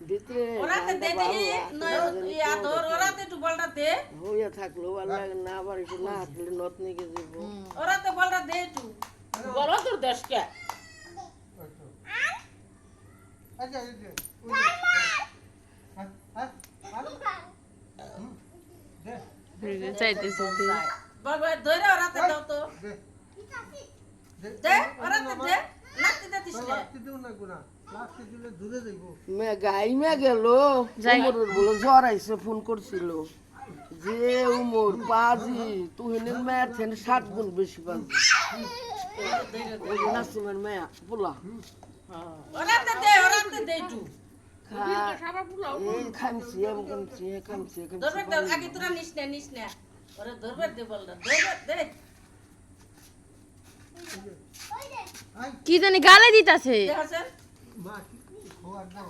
ভিতরে ওরাতে দে দেখি ইয়া ধর ওরাতে একটু বলটা দে হইয়া থাকলো আল্লাহ না আবার একটু না হাঁটলে নত নিকে যাবো ওরাতে বলটা দে একটু বলো তোর দেশকে চাইতেছে বাবা ধরে ওরাতে দাও তো দে ওরাতে দে নাতি দিস না গাইমা গেল উমরের বলে জ্বর আইছে ফোন করছিল যে উমর পাজি তুহিনের মেয়ের থেকে 7 গুণ বেশি পাজি ওই যে নাসিমের মেয়া পোলা ওরাতে দে একটু এই খামছি খামছি ধরবে তো আগে তোরা নিস না ওরে ধরবে দে বলটা ধরবে দে কি জানি গালে দিতাছে দেখছেন মা কি খোয়ার দাও